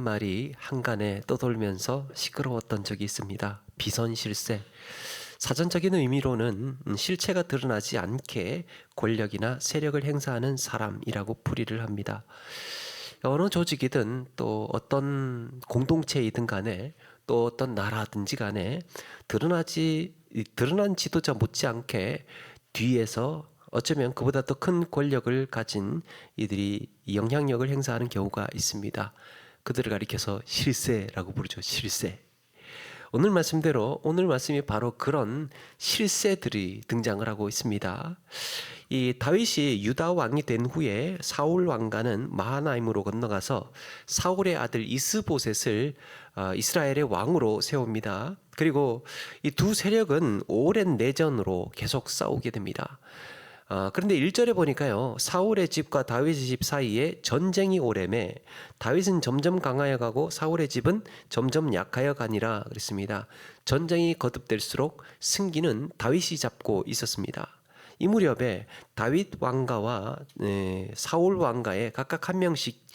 말이 한간에 떠돌면서 시끄러웠던 적이 있습니다. 비선실세. 사전적인 의미로는 실체가 드러나지 않게 권력이나 세력을 행사하는 사람이라고 풀이를 합니다. 어느 조직이든 또 어떤 공동체이든 간에 또 어떤 나라든지 간에 드러난 지도자 못지않게 뒤에서 어쩌면 그보다 더 큰 권력을 가진 이들이 영향력을 행사하는 경우가 있습니다. 그들을 가리켜서 실세라고 부르죠. 실세. 오늘 말씀대로 오늘 말씀이 바로 그런 실세들이 등장을 하고 있습니다. 이 다윗이 유다 왕이 된 후에 사울 왕가는 마하나임으로 건너가서 사울의 아들 이스보셋을 이스라엘의 왕으로 세웁니다. 그리고 이 두 세력은 오랜 내전으로 계속 싸우게 됩니다. 그런데 1절에 보니까요, 사울의 집과 다윗의 집 사이에 전쟁이 오래매 다윗은 점점 강하여 가고 사울의 집은 점점 약하여 가니라 그랬습니다. 전쟁이 거듭될수록 승기는 다윗이 잡고 있었습니다. 이 무렵에 다윗 왕가와 사울 왕가에 각각 한 명씩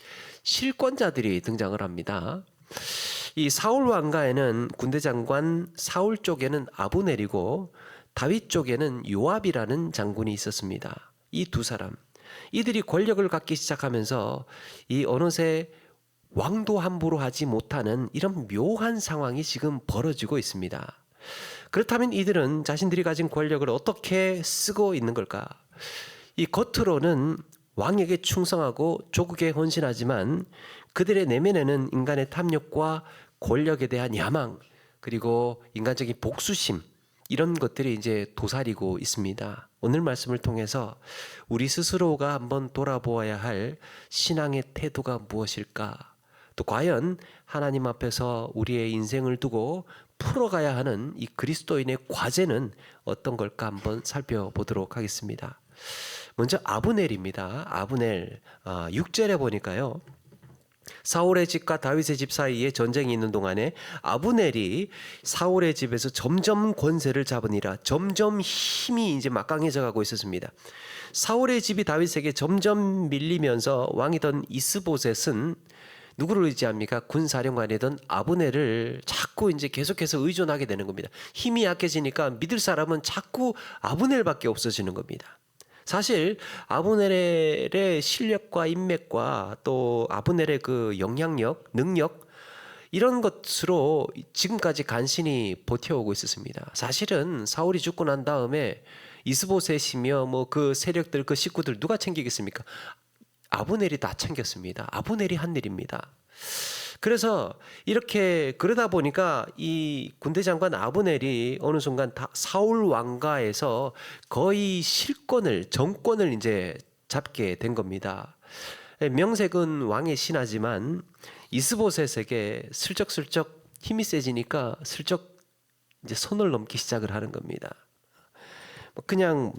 실권자들이 등장을 합니다. 이 사울 왕가에는 군대 장관 사울 쪽에는 아브넬이고 다윗 쪽에는 요압이라는 장군이 있었습니다. 이 두 사람, 이들이 권력을 갖기 시작하면서 이 어느새 왕도 함부로 하지 못하는 이런 묘한 상황이 지금 벌어지고 있습니다. 그렇다면 이들은 자신들이 가진 권력을 어떻게 쓰고 있는 걸까? 이 겉으로는 왕에게 충성하고 조국에 헌신하지만 그들의 내면에는 인간의 탐욕과 권력에 대한 야망, 그리고 인간적인 복수심, 이런 것들이 이제 도사리고 있습니다. 오늘 말씀을 통해서 우리 스스로가 한번 돌아보아야 할 신앙의 태도가 무엇일까? 또 과연 하나님 앞에서 우리의 인생을 두고 풀어가야 하는 이 그리스도인의 과제는 어떤 걸까 한번 살펴보도록 하겠습니다. 먼저 아브넬입니다. 아브넬 6절에 보니까요, 사울의 집과 다윗의 집 사이에 전쟁이 있는 동안에 아브넬이 사울의 집에서 점점 권세를 잡으니라. 점점 힘이 이제 막강해져 가고 있었습니다. 사울의 집이 다윗에게 점점 밀리면서 왕이던 이스보셋은 누구를 의지합니까? 군사령관이던 아브넬을 자꾸 이제 계속해서 의존하게 되는 겁니다. 힘이 약해지니까 믿을 사람은 자꾸 아브넬밖에 없어지는 겁니다. 사실 아브넬의 실력과 인맥과 또 아브넬의 그 영향력, 능력, 이런 것으로 지금까지 간신히 버텨오고 있었습니다. 사실은 사울이 죽고 난 다음에 이스보셋이며 뭐 그 세력들, 그 식구들 누가 챙기겠습니까? 아브넬이 다 챙겼습니다. 아브넬이 한 일입니다. 그래서 이렇게 그러다 보니까 이 군대 장관 아브넬이 어느 순간 사울 왕가에서 거의 정권을 이제 잡게 된 겁니다. 명색은 왕의 신하지만 이스보셋에게 슬쩍슬쩍 힘이 세지니까 슬쩍 이제 손을 넘기 시작을 하는 겁니다. 그냥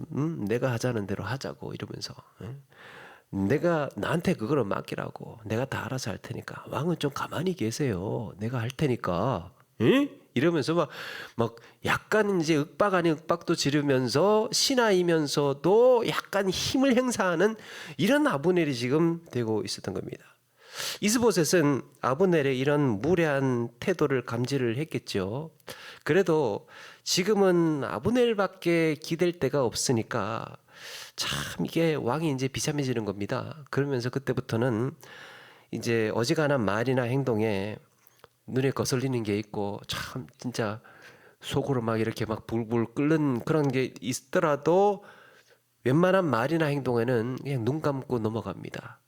내가 하자는 대로 하자고 이러면서. 내가 나한테 그거를 맡기라고, 내가 다 알아서 할 테니까 왕은 좀 가만히 계세요, 내가 할 테니까, 이러면서 막 약간 이제 윽박 아닌 윽박도 지르면서 신하이면서도 약간 힘을 행사하는 이런 아브넬이 지금 되고 있었던 겁니다. 이스보셋은 아브넬의 이런 무례한 태도를 감지를 했겠죠. 그래도 지금은 아브넬밖에 기댈 데가 없으니까 참 이게 왕이 이제 비참해지는 겁니다. 그러면서 그때부터는 이제 어지간한 말이나 행동에 눈에 거슬리는 게 있고 참 진짜 속으로 막 이렇게 막 불불 끓는 그런 게 있더라도 웬만한 말이나 행동에는 그냥 눈 감고 넘어갑니다.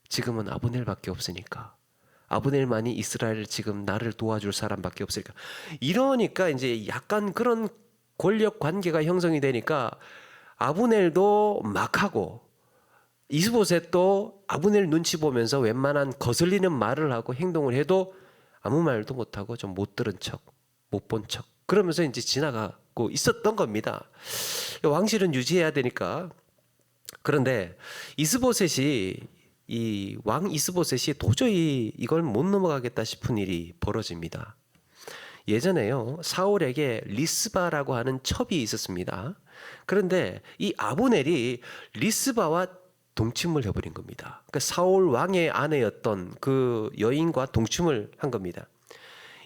지금은 아브넬밖에 없으니까. 아브넬만이 이스라엘 지금 나를 도와줄 사람밖에 없으니까. 이러니까 이제 약간 그런 권력 관계가 형성이 되니까 아브넬도 막 하고 이스보셋도 아브넬 눈치 보면서 웬만한 거슬리는 말을 하고 행동을 해도 아무 말도 못하고 좀 못 들은 척, 못 본 척, 그러면서 이제 지나가고 있었던 겁니다. 왕실은 유지해야 되니까. 그런데 이 왕 이스보셋이 도저히 이걸 못 넘어가겠다 싶은 일이 벌어집니다. 예전에요, 사울에게 리스바라고 하는 첩이 있었습니다. 그런데 이 아브넬이 리스바와 동침을 해버린 겁니다. 그러니까 사울 왕의 아내였던 그 여인과 동침을 한 겁니다.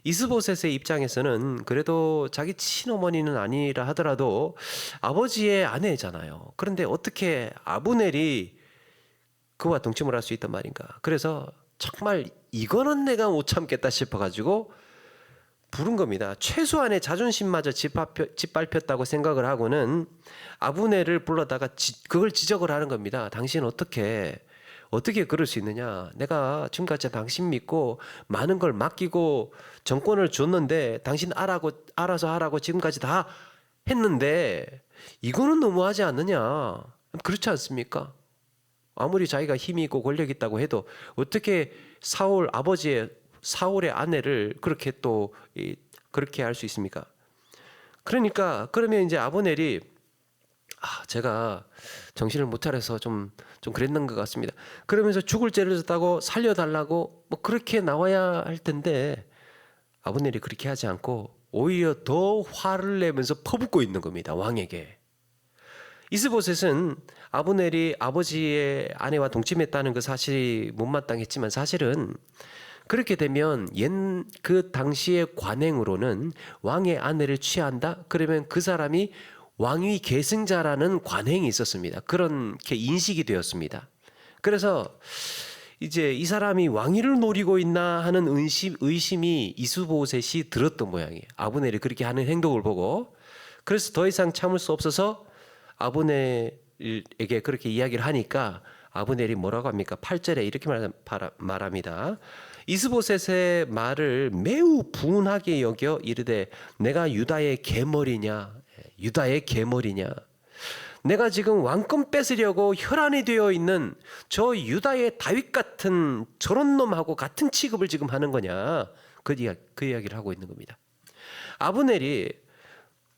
이스보셋의 입장에서는 그래도 자기 친어머니는 아니라 하더라도 아버지의 아내잖아요. 그런데 어떻게 아브넬이 그와 동침을 할 수 있단 말인가. 그래서 정말 이거는 내가 못 참겠다 싶어가지고 부른 겁니다. 최소한의 자존심마저 짓밟혔다고 생각을 하고는 아브넬을 불러다가 그걸 지적을 하는 겁니다. 당신 어떻게 그럴 수 있느냐. 내가 지금까지 당신 믿고 많은 걸 맡기고 정권을 줬는데 당신 알아서 하라고 지금까지 다 했는데 이거는 너무하지 않느냐. 그렇지 않습니까? 아무리 자기가 힘이 있고 권력이 있다고 해도 어떻게 사울의 아내를 그렇게 또 그렇게 할 수 있습니까? 그러니까 그러면 이제 아브넬이 제가 정신을 못 차려서 좀 그랬는 것 같습니다. 그러면서 죽을 죄를 졌다고 살려달라고 뭐 그렇게 나와야 할 텐데 아브넬이 그렇게 하지 않고 오히려 더 화를 내면서 퍼붓고 있는 겁니다. 왕에게. 이스보셋은 아브넬이 아버지의 아내와 동침했다는 그 사실이 못마땅했지만 사실은 그렇게 되면 그 당시의 관행으로는 왕의 아내를 취한다? 그러면 그 사람이 왕위 계승자라는 관행이 있었습니다. 그렇게 인식이 되었습니다. 그래서 이제 이 사람이 왕위를 노리고 있나 하는 의심이 이스보셋이 들었던 모양이에요. 아브넬이 그렇게 하는 행동을 보고. 그래서 더 이상 참을 수 없어서 아브넬에게 그렇게 이야기를 하니까 아브넬이 뭐라고 합니까? 8절에 이렇게 말합니다. 이스보셋의 말을 매우 분하게 여겨 이르되 내가 유다의 계머리냐? 유다의 계머리냐? 내가 지금 왕권 뺏으려고 혈안이 되어 있는 저 유다의 다윗 같은 저런 놈하고 같은 취급을 지금 하는 거냐? 그 이야기를 하고 있는 겁니다. 아브넬이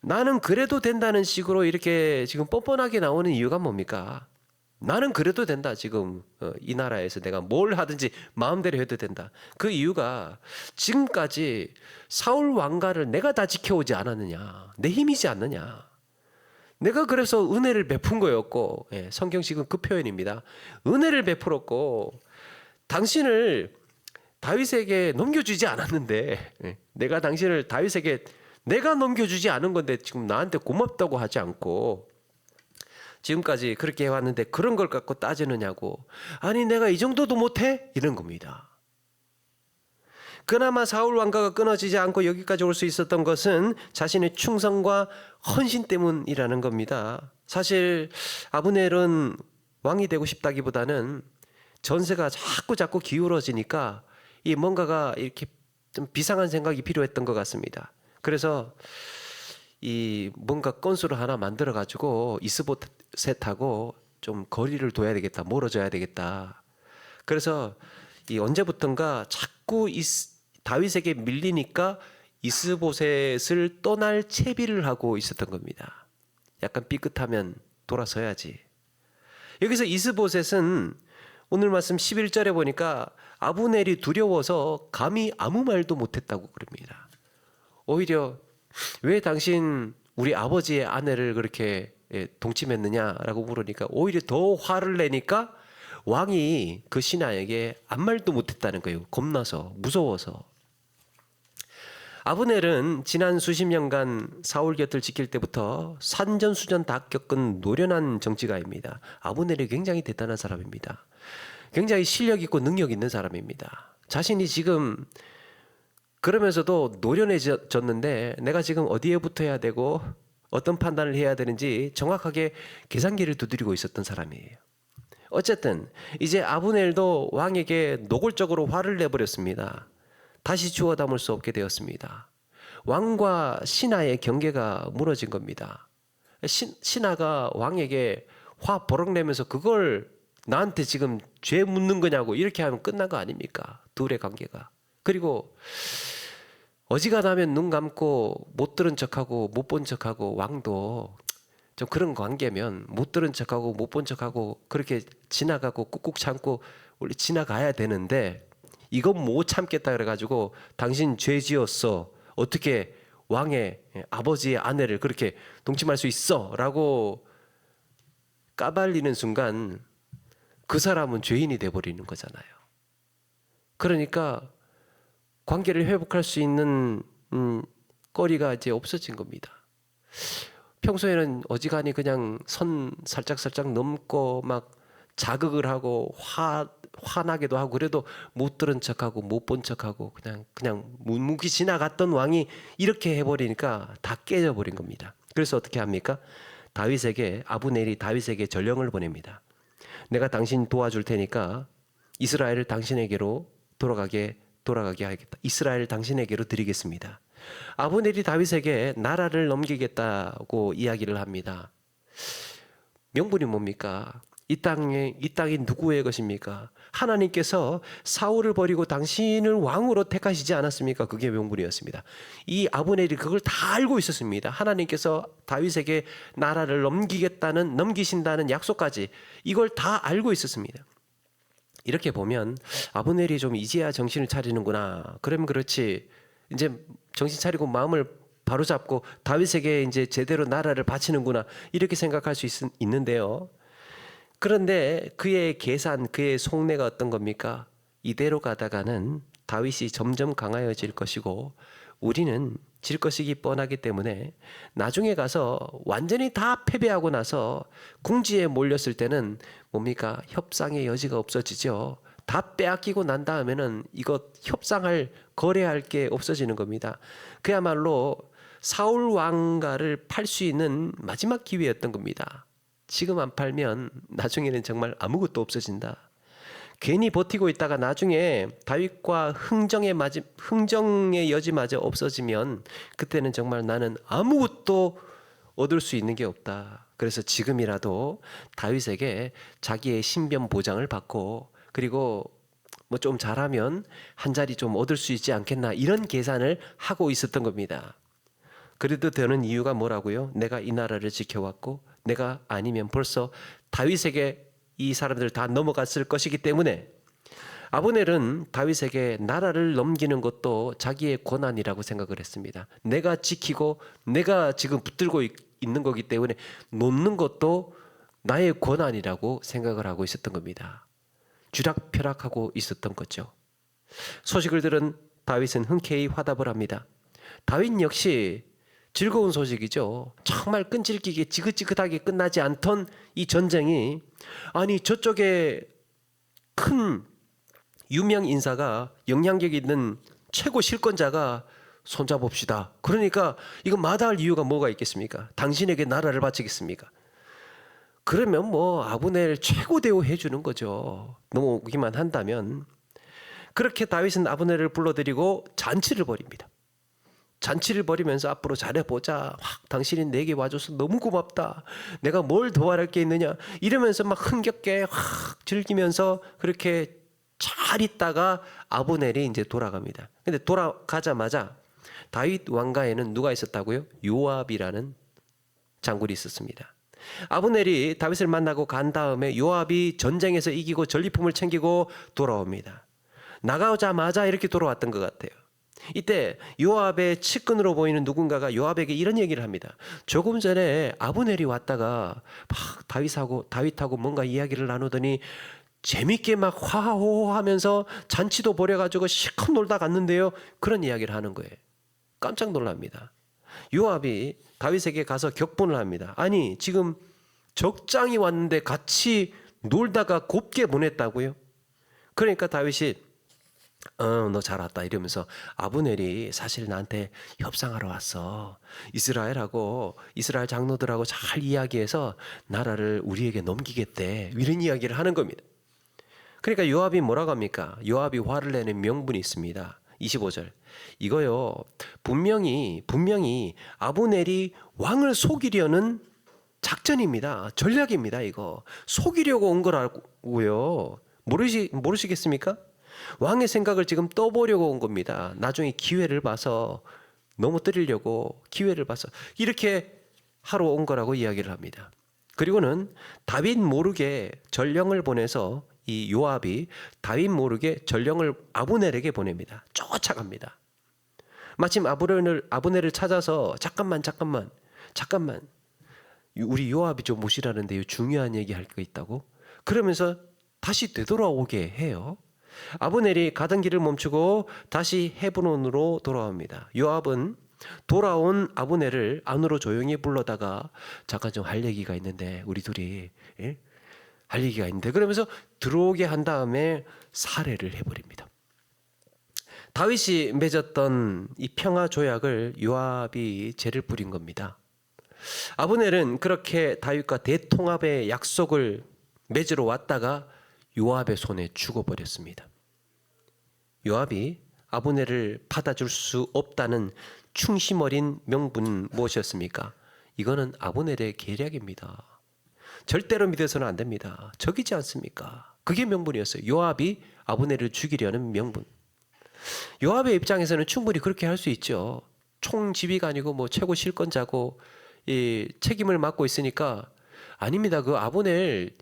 나는 그래도 된다는 식으로 이렇게 지금 뻔뻔하게 나오는 이유가 뭡니까? 나는 그래도 된다. 지금 이 나라에서 내가 뭘 하든지 마음대로 해도 된다. 그 이유가 지금까지 사울 왕가를 내가 다 지켜오지 않았느냐. 내 힘이지 않느냐. 내가 그래서 은혜를 베푼 거였고, 성경식은 그 표현입니다. 은혜를 베풀었고 당신을 다윗에게 넘겨주지 않았는데 내가 당신을 다윗에게 내가 넘겨주지 않은 건데 지금 나한테 고맙다고 하지 않고 지금까지 그렇게 해왔는데 그런 걸 갖고 따지느냐고. 아니 내가 이 정도도 못해? 이런 겁니다. 그나마 사울 왕가가 끊어지지 않고 여기까지 올 수 있었던 것은 자신의 충성과 헌신 때문이라는 겁니다. 사실 아브넬은 왕이 되고 싶다기보다는 전세가 자꾸 기울어지니까 이 뭔가가 이렇게 좀 비상한 생각이 필요했던 것 같습니다. 그래서 이 뭔가 건수를 하나 만들어 가지고 이스보셋하고 좀 거리를 둬야 되겠다, 멀어져야 되겠다. 그래서 이 언제부턴가 자꾸 다윗에게 밀리니까 이스보셋을 떠날 채비를 하고 있었던 겁니다. 약간 삐끗하면 돌아서야지. 여기서 이스보셋은 오늘 말씀 11절에 보니까 아브넬이 두려워서 감히 아무 말도 못했다고 그럽니다. 오히려 왜 당신 우리 아버지의 아내를 그렇게 동침했느냐라고 물으니까 오히려 더 화를 내니까 왕이 그 신하에게 아무 말도 못했다는 거예요. 겁나서 무서워서. 아브넬은 지난 수십 년간 사울 곁을 지킬 때부터 산전수전 다 겪은 노련한 정치가입니다. 아브넬이 굉장히 대단한 사람입니다. 굉장히 실력 있고 능력 있는 사람입니다. 자신이 지금 그러면서도 노련해졌는데 내가 지금 어디에 붙어야 되고 어떤 판단을 해야 되는지 정확하게 계산기를 두드리고 있었던 사람이에요. 어쨌든 이제 아브넬도 왕에게 노골적으로 화를 내버렸습니다. 다시 주워 담을 수 없게 되었습니다. 왕과 신하의 경계가 무너진 겁니다. 신하가 왕에게 화 버럭 내면서 그걸 나한테 지금 죄 묻는 거냐고 이렇게 하면 끝난 거 아닙니까? 둘의 관계가. 그리고 어지간하면 눈 감고 못 들은 척하고 못 본 척하고 왕도 좀 그런 관계면 못 들은 척하고 못 본 척하고 그렇게 지나가고 꾹꾹 참고 원래 지나가야 되는데 이건 못 참겠다 그래가지고 당신 죄 지었어. 어떻게 왕의 아버지의 아내를 그렇게 동침할 수 있어? 라고 까발리는 순간 그 사람은 죄인이 돼버리는 거잖아요. 그러니까 관계를 회복할 수 있는 거리가 이제 없어진 겁니다. 평소에는 어지간히 그냥 선 살짝 넘고 막 자극을 하고 화나기도 하고 그래도 못 들은 척하고 못 본 척하고 그냥 묵묵히 지나갔던 왕이 이렇게 해버리니까 다 깨져버린 겁니다. 그래서 어떻게 합니까? 아브넬이 다윗에게 전령을 보냅니다. 내가 당신 도와줄 테니까 이스라엘을 당신에게로 돌아가게 하겠다. 이스라엘을 당신에게로 드리겠습니다. 아브넬이 다윗에게 나라를 넘기겠다고 이야기를 합니다. 명분이 뭡니까? 이 땅이 누구의 것입니까? 하나님께서 사울을 버리고 당신을 왕으로 택하시지 않았습니까? 그게 명분이었습니다. 이 아브넬이 그걸 다 알고 있었습니다. 하나님께서 다윗에게 나라를 넘기신다는 약속까지 이걸 다 알고 있었습니다. 이렇게 보면 아브넬이 좀 이제야 정신을 차리는구나. 그러면 그렇지. 이제 정신 차리고 마음을 바로잡고 다윗에게 이제 제대로 나라를 바치는구나. 이렇게 생각할 수 있는데요. 그런데 그의 계산, 그의 속내가 어떤 겁니까? 이대로 가다가는 다윗이 점점 강하여질 것이고 우리는 질 것이기 뻔하기 때문에 나중에 가서 완전히 다 패배하고 나서 궁지에 몰렸을 때는 뭡니까? 협상의 여지가 없어지죠. 다 빼앗기고 난 다음에는 이거 거래할 게 없어지는 겁니다. 그야말로 사울 왕가를 팔 수 있는 마지막 기회였던 겁니다. 지금 안 팔면 나중에는 정말 아무것도 없어진다. 괜히 버티고 있다가 나중에 다윗과 흥정의 여지마저 없어지면 그때는 정말 나는 아무것도 얻을 수 있는 게 없다. 그래서 지금이라도 다윗에게 자기의 신변 보장을 받고 그리고 뭐 좀 잘하면 한 자리 좀 얻을 수 있지 않겠나 이런 계산을 하고 있었던 겁니다. 그래도 되는 이유가 뭐라고요? 내가 이 나라를 지켜왔고 내가 아니면 벌써 다윗에게 이 사람들 다 넘어갔을 것이기 때문에 아브넬은 다윗에게 나라를 넘기는 것도 자기의 권한이라고 생각을 했습니다. 내가 지키고 내가 지금 붙들고 있는 거기 때문에 놓는 것도 나의 권한이라고 생각을 하고 있었던 겁니다. 쥐락펴락하고 있었던 거죠. 소식을 들은 다윗은 흔쾌히 화답을 합니다. 다윗 역시 즐거운 소식이죠. 정말 끈질기게 지긋지긋하게 끝나지 않던 이 전쟁이 아니 저쪽에 큰 유명 인사가 영향력 있는 최고 실권자가 손잡읍시다. 그러니까 이거 마다할 이유가 뭐가 있겠습니까? 당신에게 나라를 바치겠습니까? 그러면 뭐 아브넬 최고 대우 해주는 거죠. 넘어오기만 한다면. 그렇게 다윗은 아브넬을 불러들이고 잔치를 벌입니다. 잔치를 벌이면서 앞으로 잘해보자. 당신이 내게 와줘서 너무 고맙다. 내가 뭘 도와할 게 있느냐. 이러면서 막 흥겹게 즐기면서 그렇게 잘 있다가 아브넬이 이제 돌아갑니다. 근데 돌아가자마자 다윗 왕가에는 누가 있었다고요? 요압이라는 장군이 있었습니다. 아브넬이 다윗을 만나고 간 다음에 요압이 전쟁에서 이기고 전리품을 챙기고 돌아옵니다. 나가자마자 이렇게 돌아왔던 것 같아요. 이때 요압의 측근으로 보이는 누군가가 요압에게 이런 얘기를 합니다. 조금 전에 아브넬이 왔다가 막 다윗하고 뭔가 이야기를 나누더니 재밌게 막 화호하면서 잔치도 벌여가지고 실컷 놀다 갔는데요. 그런 이야기를 하는 거예요. 깜짝 놀랍니다. 요압이 다윗에게 가서 격분을 합니다. 아니 지금 적장이 왔는데 같이 놀다가 곱게 보냈다고요? 그러니까 다윗이 너 잘 왔다 이러면서 아브넬이 사실 나한테 협상하러 왔어. 이스라엘 장로들하고 잘 이야기해서 나라를 우리에게 넘기겠대. 이런 이야기를 하는 겁니다. 그러니까 요압이 뭐라고 합니까? 요압이 화를 내는 명분이 있습니다. 25절. 이거요. 분명히 아브넬이 왕을 속이려는 작전입니다. 전략입니다. 이거. 속이려고 온 거라고요. 모르시겠습니까? 왕의 생각을 지금 떠보려고 온 겁니다. 나중에 기회를 봐서 넘어뜨리려고 기회를 봐서 이렇게 하러 온 거라고 이야기를 합니다. 그리고는 다윗 모르게 전령을 보내서 이 요압이 다윗 모르게 전령을 아브넬에게 보냅니다. 쫓아갑니다. 마침 아브넬을 찾아서 잠깐만 우리 요압이 좀 모시라는데요. 중요한 얘기 할 거 있다고. 그러면서 다시 되돌아오게 해요. 아브넬이 가던 길을 멈추고 다시 헤브론으로 돌아옵니다. 요압은 돌아온 아브넬을 안으로 조용히 불러다가 잠깐 좀 할 얘기가 있는데 우리 둘이 할 얘기가 있는데 그러면서 들어오게 한 다음에 살해를 해버립니다. 다윗이 맺었던 이 평화 조약을 요압이 죄를 뿌린 겁니다. 아브넬은 그렇게 다윗과 대통합의 약속을 맺으러 왔다가 요압의 손에 죽어버렸습니다. 요압이 아브넬을 받아줄 수 없다는 충심 어린 명분은 무엇이었습니까? 이거는 아브넬의 계략입니다. 절대로 믿어서는 안 됩니다. 적이지 않습니까? 그게 명분이었어요. 요압이 아브넬을 죽이려는 명분. 요압의 입장에서는 충분히 그렇게 할 수 있죠. 총지휘관이고 뭐 최고 실권자고 이 책임을 맡고 있으니까 아닙니다. 그 아브넬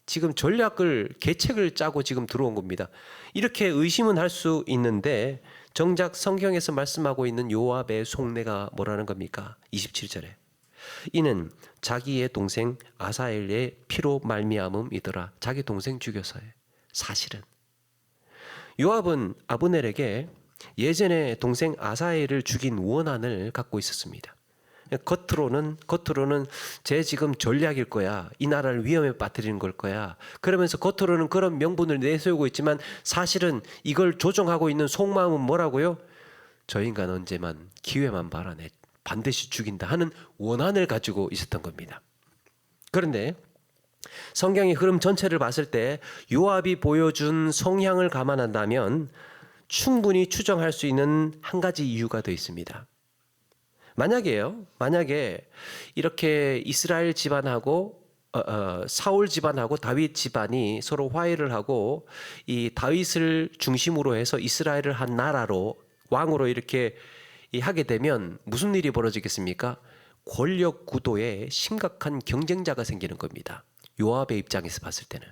지금 전략을 계책을 짜고 지금 들어온 겁니다. 이렇게 의심은 할 수 있는데 정작 성경에서 말씀하고 있는 요압의 속내가 뭐라는 겁니까? 27절에 이는 자기의 동생 아사엘의 피로 말미암음이더라. 자기 동생 죽여서요. 사실은 요압은 아브넬에게 예전에 동생 아사엘을 죽인 원한을 갖고 있었습니다. 겉으로는 제 지금 전략일 거야. 이 나라를 위험에 빠뜨리는 걸 거야. 그러면서 겉으로는 그런 명분을 내세우고 있지만 사실은 이걸 조종하고 있는 속마음은 뭐라고요? 저 인간 언제만 기회만 봐라네. 반드시 죽인다 하는 원한을 가지고 있었던 겁니다. 그런데 성경의 흐름 전체를 봤을 때 요압이 보여준 성향을 감안한다면 충분히 추정할 수 있는 한 가지 이유가 더 있습니다. 만약에 이렇게 이스라엘 집안하고 사울 집안하고 다윗 집안이 서로 화해를 하고 이 다윗을 중심으로 해서 이스라엘을 한 나라로 왕으로 이렇게 하게 되면 무슨 일이 벌어지겠습니까? 권력 구도에 심각한 경쟁자가 생기는 겁니다. 요압의 입장에서 봤을 때는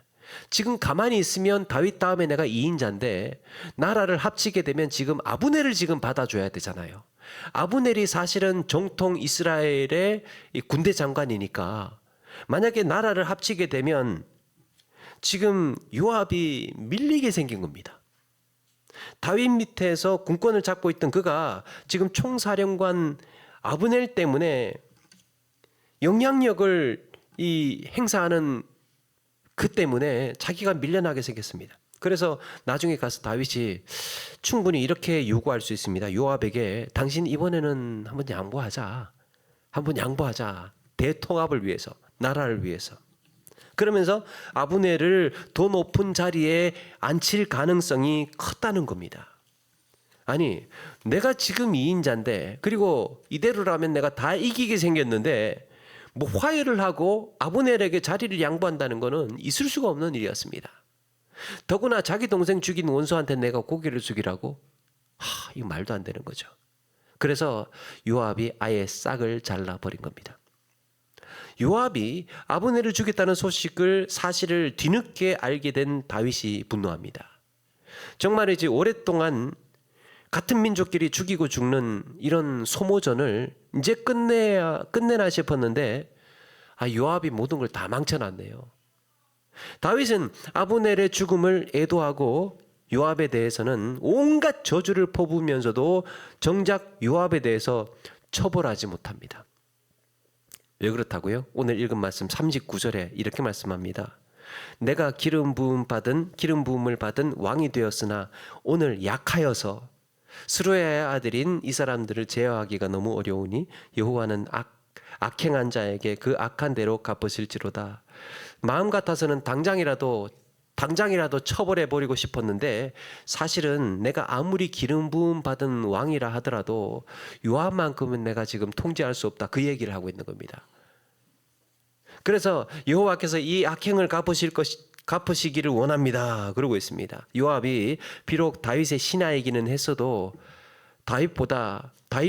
지금 가만히 있으면 다윗 다음에 내가 2인자인데 나라를 합치게 되면 지금 아브넬을 지금 받아줘야 되잖아요. 아브넬이 사실은 정통 이스라엘의 군대 장관이니까 만약에 나라를 합치게 되면 지금 요압이 밀리게 생긴 겁니다. 다윗 밑에서 군권을 잡고 있던 그가 지금 총사령관 아브넬 때문에 영향력을 행사하는 그 때문에 자기가 밀려나게 생겼습니다. 그래서 나중에 가서 다윗이 충분히 이렇게 요구할 수 있습니다. 요압에게 당신 이번에는 한번 양보하자. 대통합을 위해서, 나라를 위해서. 그러면서 아브넬을 더 높은 자리에 앉힐 가능성이 컸다는 겁니다. 아니, 내가 지금 2인자인데 그리고 이대로라면 내가 다 이기게 생겼는데 뭐 화해를 하고 아브넬에게 자리를 양보한다는 것은 있을 수가 없는 일이었습니다. 더구나 자기 동생 죽인 원수한테 내가 고개를 숙이라고? 이거 말도 안 되는 거죠. 그래서 요압이 아예 싹을 잘라버린 겁니다. 요압이 아브넬을 죽였다는 사실을 뒤늦게 알게 된 다윗이 분노합니다. 정말이지 오랫동안 같은 민족끼리 죽이고 죽는 이런 소모전을 이제 끝내나 싶었는데 요압이 모든 걸 다 망쳐놨네요. 다윗은 아브넬의 죽음을 애도하고 요압에 대해서는 온갖 저주를 퍼부으면서도 정작 요압에 대해서 처벌하지 못합니다. 왜 그렇다고요? 오늘 읽은 말씀 39절에 이렇게 말씀합니다. 내가 기름 부음을 받은 왕이 되었으나 오늘 약하여서 스루야의 아들인 이 사람들을 제어하기가 너무 어려우니 여호와는 악행한 자에게 그 악한 대로 갚으실지로다. 마음 같아서는 당장이라도 처벌해버리고 싶었는데 사실은 내가 아무리 기름 부음 받은 왕이라 하더라도 요압만큼은 내가 지금 통제할 수 없다. 그 얘기를 하고 있는 겁니다. 그래서 여호와께서 이 악행을 갚으시기를 원합니다. 그러고 있습니다. 요압이 비록 다윗의 신하이기는 했어도 다윗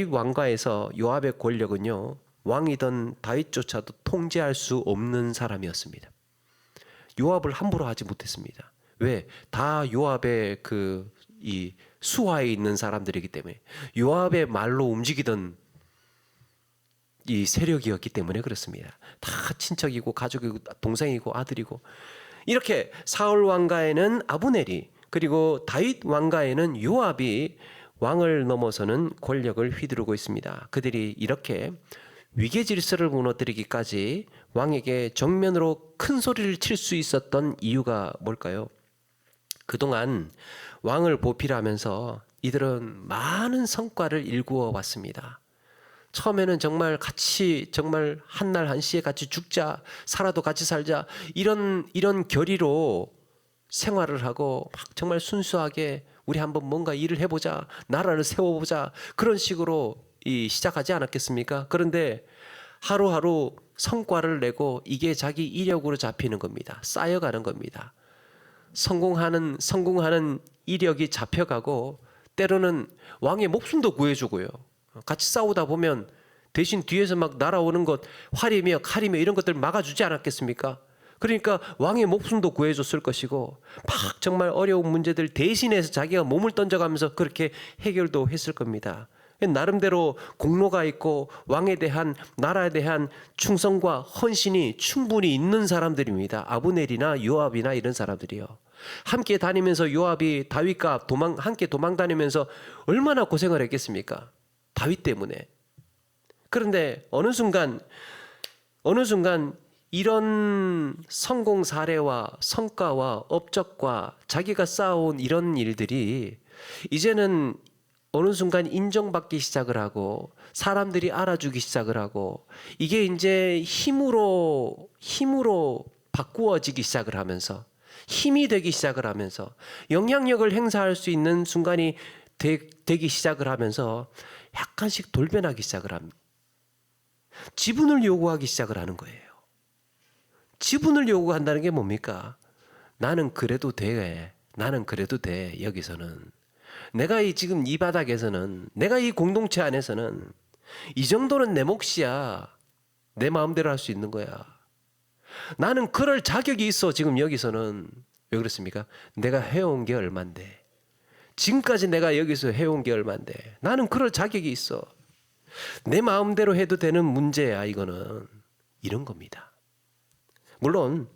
왕가에서 요압의 권력은요 왕이던 다윗조차도 통제할 수 없는 사람이었습니다. 요압을 함부로 하지 못했습니다. 왜? 다 요압의 이 수하에 있는 사람들이기 때문에 요압의 말로 움직이던 이 세력이었기 때문에 그렇습니다. 다 친척이고 가족이고 동생이고 아들이고 이렇게 사울 왕가에는 아브넬이, 그리고 다윗 왕가에는 요압이 왕을 넘어서는 권력을 휘두르고 있습니다. 그들이 이렇게 위계 질서를 무너뜨리기까지 왕에게 정면으로 큰 소리를 칠 수 있었던 이유가 뭘까요? 그동안 왕을 보필하면서 이들은 많은 성과를 일구어 왔습니다. 처음에는 정말 한날 한시에 같이 죽자, 살아도 같이 살자, 이런 결의로 생활을 하고 막 정말 순수하게 우리 한번 뭔가 일을 해보자, 나라를 세워보자, 그런 식으로 시작하지 않았겠습니까? 그런데 하루하루 성과를 내고 이게 자기 이력으로 잡히는 겁니다. 쌓여가는 겁니다. 성공하는 이력이 잡혀가고 때로는 왕의 목숨도 구해주고요. 같이 싸우다 보면 대신 뒤에서 막 날아오는 것, 활이며 칼이며 이런 것들 막아주지 않았겠습니까? 그러니까 왕의 목숨도 구해줬을 것이고 막 정말 어려운 문제들 대신해서 자기가 몸을 던져가면서 그렇게 해결도 했을 겁니다. 나름대로 공로가 있고 왕에 대한, 나라에 대한 충성과 헌신이 충분히 있는 사람들입니다. 아브넬이나 요압이나 이런 사람들이요. 함께 다니면서 요압이 다윗과 함께 도망 다니면서 얼마나 고생을 했겠습니까? 다윗 때문에. 그런데 어느 순간 이런 성공 사례와 성과와 업적과 자기가 쌓아온 이런 일들이 이제는 어느 순간 인정받기 시작을 하고 사람들이 알아주기 시작을 하고 이게 이제 힘으로 바꾸어지기 시작을 하면서 힘이 되기 시작을 하면서 영향력을 행사할 수 있는 순간이 되기 시작을 하면서 약간씩 돌변하기 시작을 합니다. 지분을 요구하기 시작을 하는 거예요. 지분을 요구한다는 게 뭡니까? 나는 그래도 돼. 여기서는. 내가 지금 이 바닥에서는, 내가 이 공동체 안에서는 이 정도는 내 몫이야. 내 마음대로 할 수 있는 거야. 나는 그럴 자격이 있어. 지금 여기서는. 왜 그렇습니까? 내가 해온 게 얼만데. 지금까지 내가 여기서 해온 게 얼만데. 나는 그럴 자격이 있어. 내 마음대로 해도 되는 문제야, 이거는. 이런 겁니다. 물론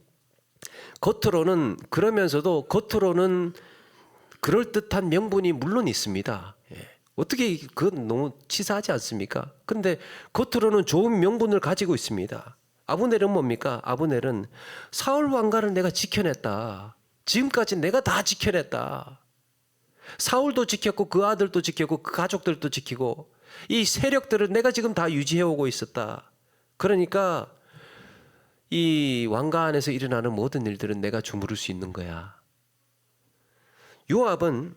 겉으로는 그러면서도 겉으로는 그럴듯한 명분이 물론 있습니다. 어떻게 그건 너무 치사하지 않습니까? 그런데 겉으로는 좋은 명분을 가지고 있습니다. 아브넬은 뭡니까? 아브넬은 사울 왕가를 내가 지켜냈다. 지금까지 내가 다 지켜냈다. 사울도 지켰고 그 아들도 지켰고 그 가족들도 지키고 이 세력들을 내가 지금 다 유지해오고 있었다. 그러니까 이 왕가 안에서 일어나는 모든 일들은 내가 주무를 수 있는 거야. 요압은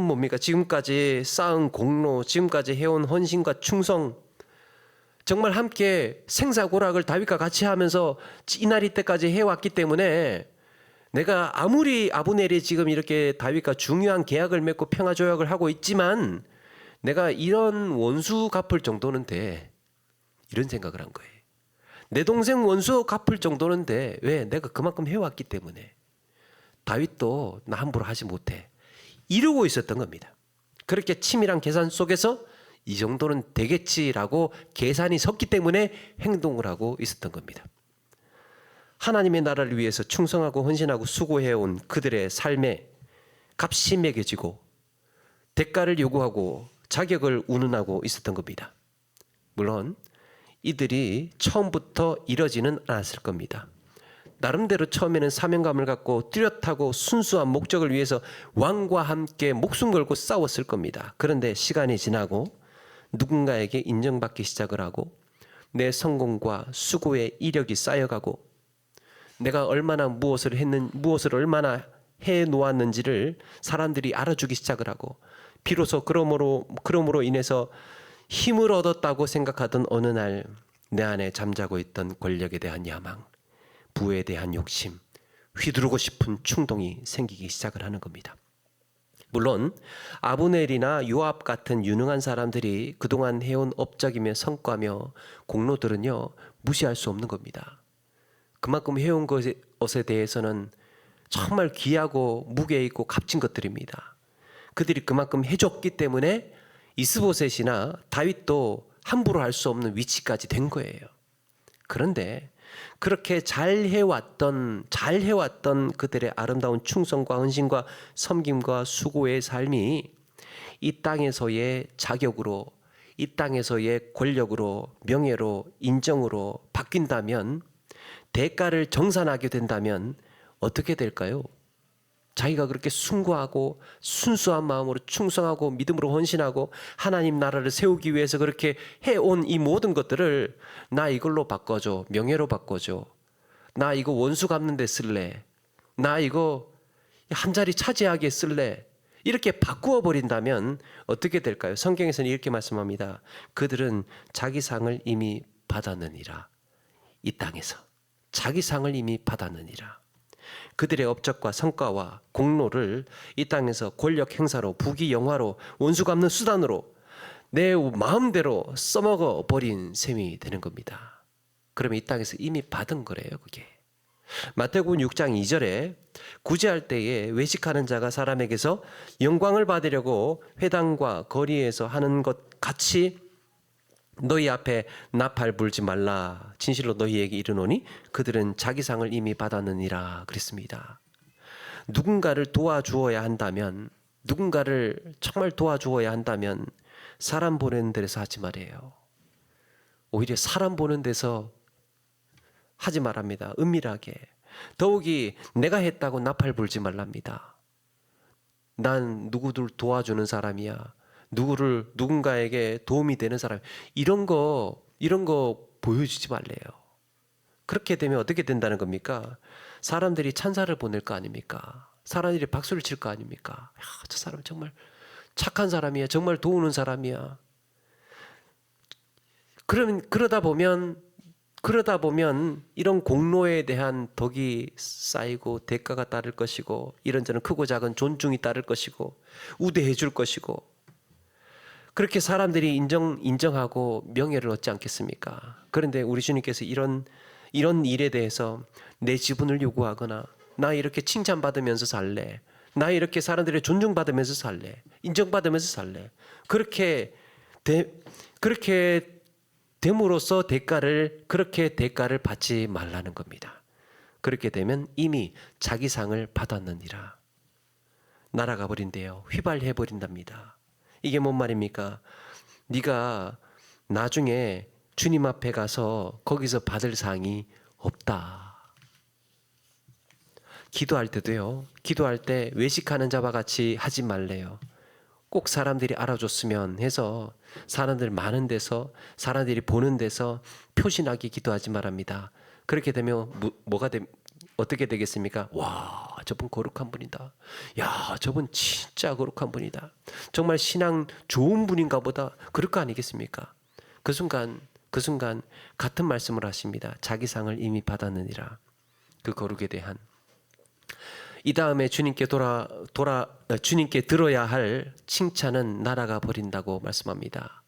뭡니까? 지금까지 쌓은 공로, 지금까지 해온 헌신과 충성, 정말 함께 생사고락을 다윗과 같이 하면서 이날 이때까지 해왔기 때문에 내가 아무리 아브넬이 지금 이렇게 다윗과 중요한 계약을 맺고 평화조약을 하고 있지만 내가 이런 원수 갚을 정도는 돼. 이런 생각을 한 거예요. 내 동생 원수 갚을 정도는 돼. 왜? 내가 그만큼 해왔기 때문에. 다윗도 나 함부로 하지 못해. 이러고 있었던 겁니다. 그렇게 치밀한 계산 속에서 이 정도는 되겠지라고 계산이 섰기 때문에 행동을 하고 있었던 겁니다. 하나님의 나라를 위해서 충성하고 헌신하고 수고해온 그들의 삶에 값이 매겨지고 대가를 요구하고 자격을 운운하고 있었던 겁니다. 물론 이들이 처음부터 이러지는 않았을 겁니다. 나름대로 처음에는 사명감을 갖고 뚜렷하고 순수한 목적을 위해서 왕과 함께 목숨 걸고 싸웠을 겁니다. 그런데 시간이 지나고 누군가에게 인정받기 시작을 하고 내 성공과 수고의 이력이 쌓여가고 내가 얼마나 무엇을 얼마나 해놓았는지를 사람들이 알아주기 시작을 하고 비로소 그러므로 인해서 힘을 얻었다고 생각하던 어느 날 내 안에 잠자고 있던 권력에 대한 야망, 부에 대한 욕심, 휘두르고 싶은 충동이 생기기 시작을 하는 겁니다. 물론 아브넬이나 요압 같은 유능한 사람들이 그동안 해온 업적이며 성과며 공로들은요 무시할 수 없는 겁니다. 그만큼 해온 것에 대해서는 정말 귀하고 무게 있고 값진 것들입니다. 그들이 그만큼 해줬기 때문에 이스보셋이나 다윗도 함부로 할 수 없는 위치까지 된 거예요. 그런데 그렇게 잘 해왔던 그들의 아름다운 충성과 헌신과 섬김과 수고의 삶이 이 땅에서의 자격으로, 이 땅에서의 권력으로, 명예로, 인정으로 바뀐다면, 대가를 정산하게 된다면 어떻게 될까요? 자기가 그렇게 숭고하고 순수한 마음으로 충성하고 믿음으로 헌신하고 하나님 나라를 세우기 위해서 그렇게 해온 이 모든 것들을 나 이걸로 바꿔줘, 명예로 바꿔줘, 나 이거 원수 갚는 데 쓸래, 나 이거 한 자리 차지하게 쓸래, 이렇게 바꾸어 버린다면 어떻게 될까요? 성경에서는 이렇게 말씀합니다. 그들은 자기 상을 이미 받았느니라. 이 땅에서 자기 상을 이미 받았느니라. 그들의 업적과 성과와 공로를 이 땅에서 권력 행사로, 부귀 영화로, 원수 갚는 수단으로 내 마음대로 써먹어 버린 셈이 되는 겁니다. 그러면 이 땅에서 이미 받은 거래요, 그게. 마태복음 6장 2절에 구제할 때에 외식하는 자가 사람에게서 영광을 받으려고 회당과 거리에서 하는 것 같이 너희 앞에 나팔 불지 말라. 진실로 너희에게 이르노니 그들은 자기 상을 이미 받았느니라 그랬습니다. 누군가를 도와주어야 한다면, 누군가를 정말 도와주어야 한다면 사람 보내는 데서 하지 말아요. 오히려 사람 보는 데서 하지 말랍니다. 은밀하게. 더욱이 내가 했다고 나팔 불지 말랍니다. 난 누구들 도와주는 사람이야, 누군가에게 도움이 되는 사람, 이런 거 보여주지 말래요. 그렇게 되면 어떻게 된다는 겁니까? 사람들이 찬사를 보낼 거 아닙니까? 사람들이 박수를 칠 거 아닙니까? 야, 저 사람 정말 착한 사람이야, 정말 도우는 사람이야. 그러다 보면 이런 공로에 대한 덕이 쌓이고 대가가 따를 것이고, 이런저런 크고 작은 존중이 따를 것이고, 우대해 줄 것이고, 그렇게 사람들이 인정하고 명예를 얻지 않겠습니까? 그런데 우리 주님께서 이런 일에 대해서 내 지분을 요구하거나, 나 이렇게 칭찬받으면서 살래, 나 이렇게 사람들의 존중받으면서 살래, 인정받으면서 살래, 그렇게 됨으로써 그렇게 대가를 받지 말라는 겁니다. 그렇게 되면 이미 자기 상을 받았느니라. 날아가 버린대요. 휘발해 버린답니다. 이게 뭔 말입니까? 네가 나중에 주님 앞에 가서 거기서 받을 상이 없다. 기도할 때도요, 기도할 때 외식하는 자와 같이 하지 말래요. 꼭 사람들이 알아줬으면 해서 사람들 많은 데서, 사람들이 보는 데서 표신하게 기도하지 말합니다. 그렇게 되면 어떻게 되겠습니까? 와, 저분 거룩한 분이다. 야, 저분 진짜 거룩한 분이다. 정말 신앙 좋은 분인가 보다. 그럴 거 아니겠습니까? 그 순간 같은 말씀을 하십니다. 자기 상을 이미 받았느니라. 그 거룩에 대한. 이 다음에 주님께 주님께 들어야 할 칭찬은 날아가 버린다고 말씀합니다.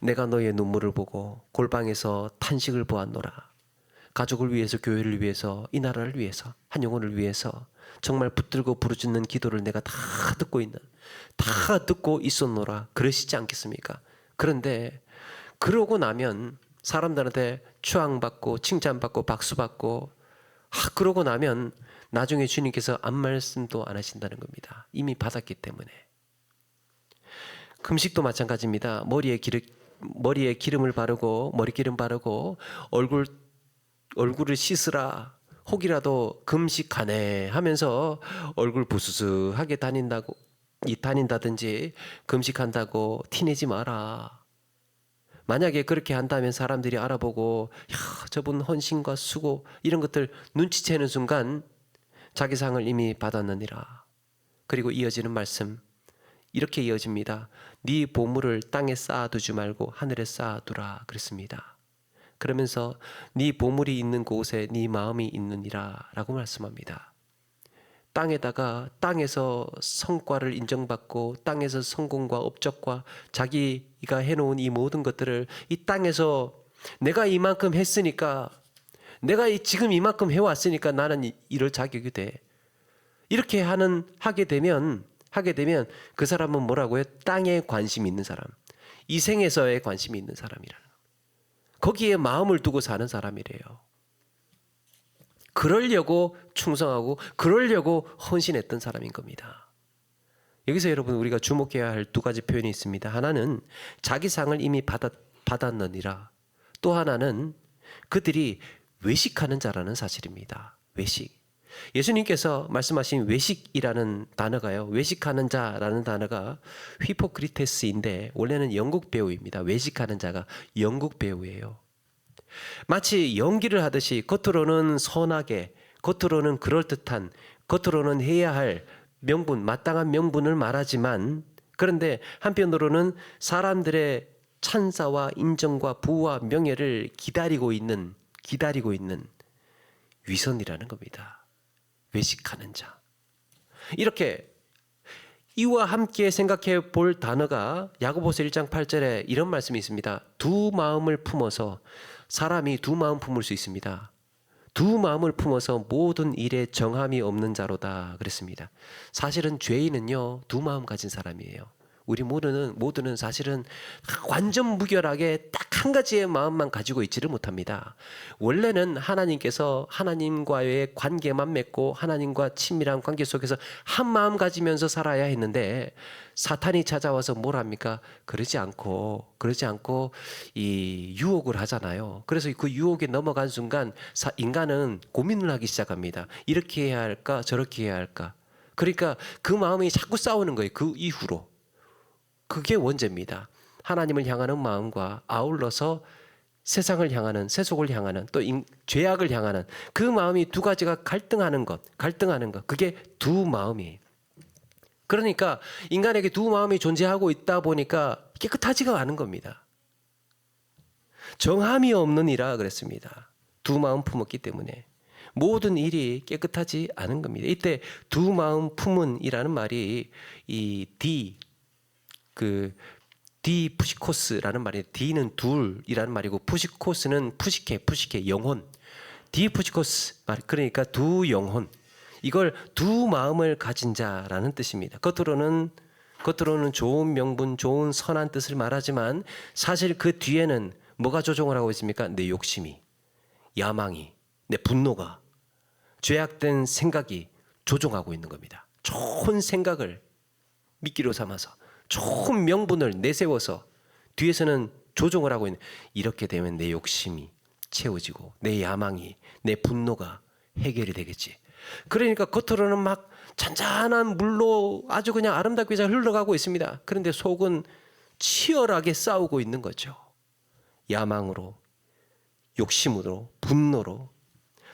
내가 너의 눈물을 보고 골방에서 탄식을 보았노라. 가족을 위해서, 교회를 위해서, 이 나라를 위해서, 한 영혼을 위해서 정말 붙들고 부르짖는 기도를 내가 다 듣고 있었노라. 그러시지 않겠습니까? 그런데 그러고 나면 사람들한테 추앙받고 칭찬받고 박수받고, 그러고 나면 나중에 주님께서 아무 말씀도 안 하신다는 겁니다. 이미 받았기 때문에. 금식도 마찬가지입니다. 머리에 기름을 바르고, 머리기름 바르고, 얼굴을 씻으라, 혹이라도 금식하네 하면서 얼굴 부스스하게 다닌다든지 금식한다고 티내지 마라. 만약에 그렇게 한다면 사람들이 알아보고, 야, 저분 헌신과 수고 이런 것들 눈치채는 순간 자기 상을 이미 받았느니라. 그리고 이어지는 말씀 이렇게 이어집니다. 네 보물을 땅에 쌓아두지 말고 하늘에 쌓아두라 그랬습니다. 그러면서 네 보물이 있는 곳에 네 마음이 있느니라 라고 말씀합니다. 땅에서 성과를 인정받고, 땅에서 성공과 업적과 자기가 해놓은 이 모든 것들을 이 땅에서 내가 이만큼 했으니까, 내가 지금 이만큼 해왔으니까 나는 이럴 자격이 돼. 이렇게 하게 되면 그 사람은 뭐라고요? 땅에 관심이 있는 사람, 이 생에서의 관심이 있는 사람이라는, 거기에 마음을 두고 사는 사람이래요. 그러려고 충성하고 그러려고 헌신했던 사람인 겁니다. 여기서 여러분 우리가 주목해야 할 두 가지 표현이 있습니다. 하나는 자기 상을 이미 받았느니라. 또 하나는 그들이 외식하는 자라는 사실입니다. 외식. 예수님께서 말씀하신 외식이라는 단어가요. 외식하는 자라는 단어가 휘포크리테스인데 원래는 영국 배우입니다. 외식하는 자가 영국 배우예요. 마치 연기를 하듯이 겉으로는 선하게, 겉으로는 그럴듯한, 겉으로는 해야 할 명분, 마땅한 명분을 말하지만 그런데 한편으로는 사람들의 찬사와 인정과 부와 명예를 기다리고 있는 위선이라는 겁니다. 외식하는 자. 이렇게 이와 함께 생각해 볼 단어가 야고보서 1장 8절에 이런 말씀이 있습니다. 두 마음을 품어서 사람이 두 마음 품을 수 있습니다. 두 마음을 품어서 모든 일에 정함이 없는 자로다 그랬습니다. 사실은 죄인은요 두 마음 가진 사람이에요. 우리 모두는 사실은 완전 무결하게 딱 한 가지의 마음만 가지고 있지를 못합니다. 원래는 하나님께서 하나님과의 관계만 맺고 하나님과 친밀한 관계 속에서 한 마음 가지면서 살아야 했는데 사탄이 찾아와서 뭘 합니까? 그러지 않고 이 유혹을 하잖아요. 그래서 그 유혹에 넘어간 순간 인간은 고민을 하기 시작합니다. 이렇게 해야 할까? 저렇게 해야 할까? 그러니까 그 마음이 자꾸 싸우는 거예요. 그 이후로. 그게 원죄입니다. 하나님을 향하는 마음과 아울러서 세상을 향하는, 세속을 향하는, 또 죄악을 향하는 그 마음이 두 가지가 갈등하는 것. 그게 두 마음이에요. 그러니까 인간에게 두 마음이 존재하고 있다 보니까 깨끗하지가 않은 겁니다. 정함이 없느니라 그랬습니다. 두 마음 품었기 때문에 모든 일이 깨끗하지 않은 겁니다. 이때 두 마음 품은이라는 말이 이 디푸시코스라는 말이에요. 디는 둘이라는 말이고 푸시코스는 푸시케 영혼. 디푸시코스 말 그러니까 두 영혼. 이걸 두 마음을 가진 자라는 뜻입니다. 겉으로는 좋은 명분, 좋은 선한 뜻을 말하지만 사실 그 뒤에는 뭐가 조종을 하고 있습니까? 내 욕심이, 야망이, 내 분노가, 죄악된 생각이 조종하고 있는 겁니다. 좋은 생각을 미끼로 삼아서 좋은 명분을 내세워서 뒤에서는 조종을 하고 있는, 이렇게 되면 내 욕심이 채워지고 내 야망이, 내 분노가 해결이 되겠지. 그러니까 겉으로는 막 잔잔한 물로 아주 그냥 아름답게 잘 흘러가고 있습니다. 그런데 속은 치열하게 싸우고 있는 거죠. 야망으로, 욕심으로, 분노로,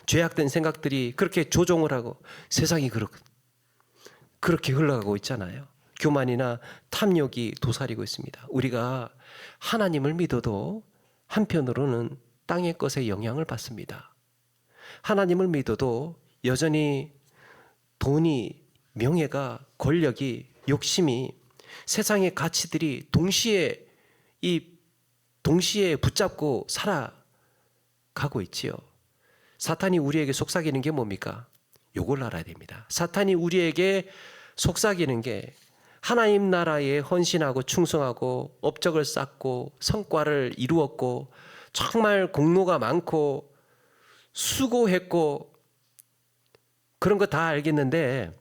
죄악된 생각들이 그렇게 조종을 하고 세상이 그렇게 흘러가고 있잖아요. 교만이나 탐욕이 도사리고 있습니다. 우리가 하나님을 믿어도 한편으로는 땅의 것에 영향을 받습니다. 하나님을 믿어도 여전히 돈이, 명예가, 권력이, 욕심이, 세상의 가치들이 동시에 붙잡고 살아가고 있지요. 사탄이 우리에게 속삭이는 게 뭡니까? 요걸 알아야 됩니다. 사탄이 우리에게 속삭이는 게 하나님 나라에 헌신하고 충성하고 업적을 쌓고 성과를 이루었고 정말 공로가 많고 수고했고 그런 거 다 알겠는데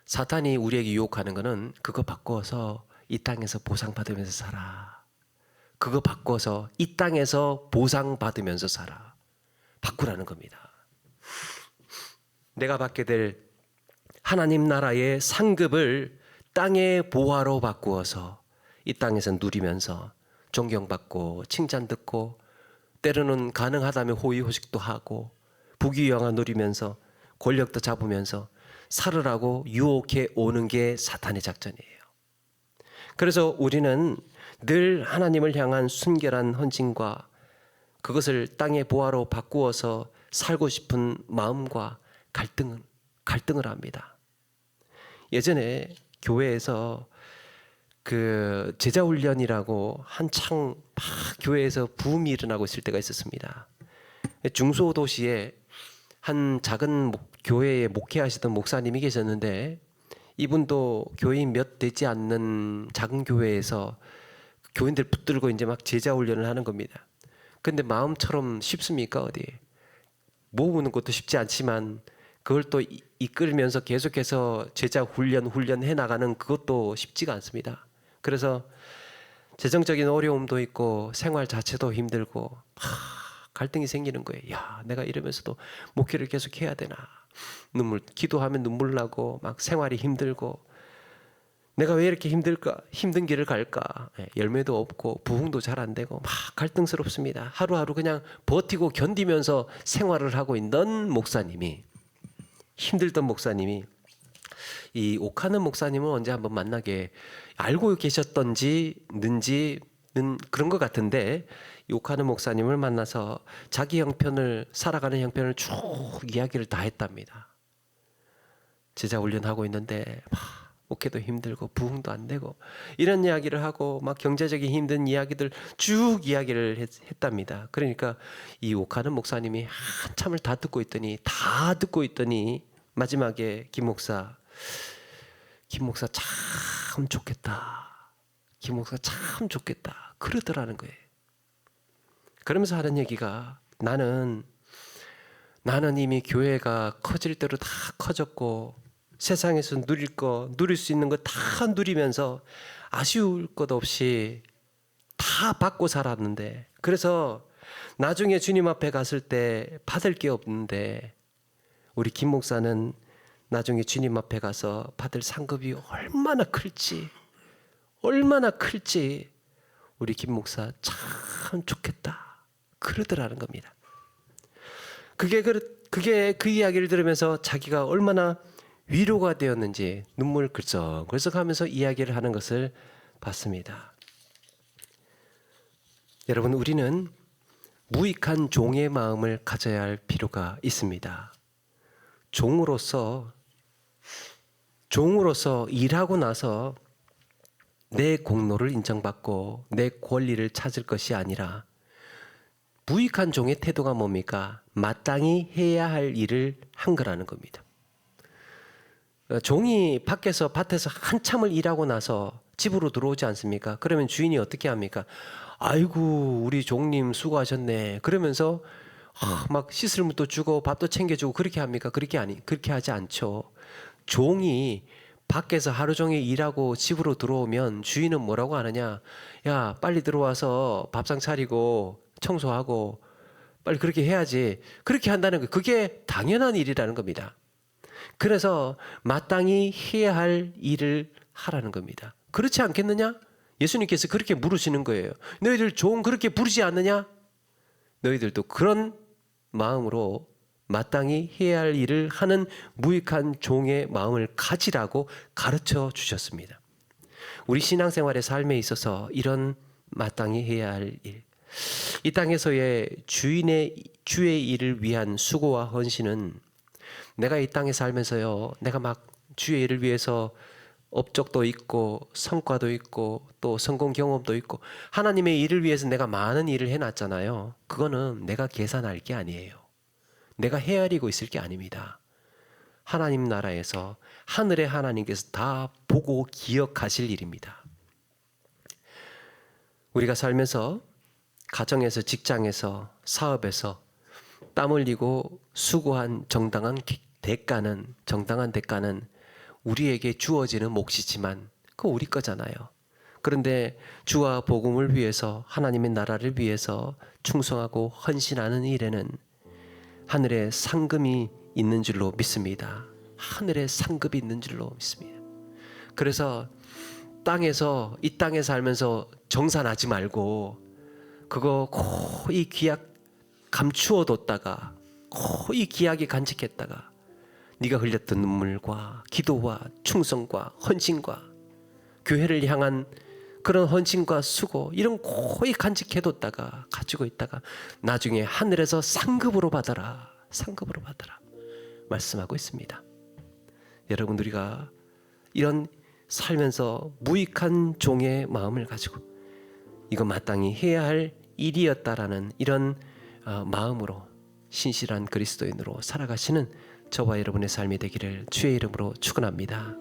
사탄이 우리에게 유혹하는 거는 그거 바꿔서 이 땅에서 보상받으면서 살아. 그거 바꿔서 이 땅에서 보상받으면서 살아. 바꾸라는 겁니다. 내가 받게 될 하나님 나라의 상급을 땅의 보화로 바꾸어서 이 땅에서 누리면서 존경받고 칭찬 듣고 때로는 가능하다면 호의호식도 하고 부귀영화 누리면서 권력도 잡으면서 살으라고 유혹해 오는 게 사탄의 작전이에요. 그래서 우리는 늘 하나님을 향한 순결한 헌신과 그것을 땅의 보화로 바꾸어서 살고 싶은 마음과 갈등을 합니다. 예전에 교회에서 그 제자훈련이라고 한창 막 교회에서 붐이 일어나고 있을 때가 있었습니다. 중소도시에 한 작은 교회에 목회하시던 목사님이 계셨는데 이분도 교인 몇 되지 않는 작은 교회에서 교인들 붙들고 이제 막 제자훈련을 하는 겁니다. 근데 마음처럼 쉽습니까? 어디? 모으는 것도 쉽지 않지만 그걸 또 이끌면서 계속해서 제자 훈련해 나가는 그것도 쉽지가 않습니다. 그래서 재정적인 어려움도 있고 생활 자체도 힘들고 갈등이 생기는 거예요. 야, 내가 이러면서도 목회를 계속 해야 되나? 기도하면 눈물 나고 막 생활이 힘들고 내가 왜 이렇게 힘든 길을 갈까? 열매도 없고 부흥도 잘 안 되고 막 갈등스럽습니다. 하루하루 그냥 버티고 견디면서 생활을 하고 있는 목사님이, 힘들던 목사님이, 이 옥하는 목사님은 언제 한번 만나게 알고 계셨던지는 그런 것 같은데, 이 옥하는 목사님을 만나서 자기 살아가는 형편을 쭉 이야기를 다 했답니다. 제자 훈련하고 있는데 목회도 힘들고 부흥도 안 되고 이런 이야기를 하고 막 경제적인 힘든 이야기들 쭉 이야기를 했답니다. 그러니까 이 옥하는 목사님이 한참을 다 듣고 있더니 마지막에 김 목사 참 좋겠다. 김 목사 참 좋겠다. 그러더라는 거예요. 그러면서 하는 얘기가 나는 이미 교회가 커질 대로 다 커졌고 세상에서 누릴 수 있는 거 다 누리면서 아쉬울 것 없이 다 받고 살았는데, 그래서 나중에 주님 앞에 갔을 때 받을 게 없는데 우리 김 목사는 나중에 주님 앞에 가서 받을 상급이 얼마나 클지 우리 김 목사 참 좋겠다 그러더라는 겁니다. 그게 그 이야기를 들으면서 자기가 얼마나 위로가 되었는지 눈물 글썽글썽 하면서 이야기를 하는 것을 봤습니다. 여러분, 우리는 무익한 종의 마음을 가져야 할 필요가 있습니다. 종으로서 일하고 나서 내 공로를 인정받고 내 권리를 찾을 것이 아니라 무익한 종의 태도가 뭡니까? 마땅히 해야 할 일을 한 거라는 겁니다. 종이 밭에서 한참을 일하고 나서 집으로 들어오지 않습니까? 그러면 주인이 어떻게 합니까? 아이고 우리 종님 수고하셨네 그러면서 막 씻을 물도 주고 밥도 챙겨주고 그렇게 합니까? 그렇게 하지 않죠. 종이 밖에서 하루 종일 일하고 집으로 들어오면 주인은 뭐라고 하느냐? 야, 빨리 들어와서 밥상 차리고 청소하고 빨리 그렇게 해야지. 그렇게 한다는 거, 그게 당연한 일이라는 겁니다. 그래서 마땅히 해야 할 일을 하라는 겁니다. 그렇지 않겠느냐? 예수님께서 그렇게 물으시는 거예요. 너희들 종 그렇게 부르지 않느냐? 너희들도 그런 마음으로 마땅히 해야 할 일을 하는 무익한 종의 마음을 가지라고 가르쳐 주셨습니다. 우리 신앙생활의 삶에 있어서 이런 마땅히 해야 할 일, 이 땅에서의 주의 일을 위한 수고와 헌신은 내가 이 땅에 살면서요, 내가 막 주의 일을 위해서 업적도 있고 성과도 있고 또 성공 경험도 있고 하나님의 일을 위해서 내가 많은 일을 해놨잖아요. 그거는 내가 계산할 게 아니에요. 내가 헤아리고 있을 게 아닙니다. 하나님 나라에서 하늘의 하나님께서 다 보고 기억하실 일입니다. 우리가 살면서 가정에서, 직장에서, 사업에서 땀 흘리고 수고한 정당한 대가는 우리에게 주어지는 몫이지만 그거 우리 거잖아요. 그런데 주와 복음을 위해서, 하나님의 나라를 위해서 충성하고 헌신하는 일에는 하늘의 상금이 있는 줄로 믿습니다. 하늘의 상급이 있는 줄로 믿습니다. 그래서 이 땅에 살면서 정산하지 말고 그거 거의 귀약 감추어 뒀다가 거의 귀하게 간직했다가 네가 흘렸던 눈물과 기도와 충성과 헌신과 교회를 향한 그런 헌신과 수고 이런 거의 간직해뒀다가 가지고 있다가 나중에 하늘에서 상급으로 받아라 말씀하고 있습니다. 여러분, 우리가 이런 살면서 무익한 종의 마음을 가지고 이거 마땅히 해야 할 일이었다라는 이런 마음으로 신실한 그리스도인으로 살아가시는 저와 여러분의 삶이 되기를 주의 이름으로 축원합니다.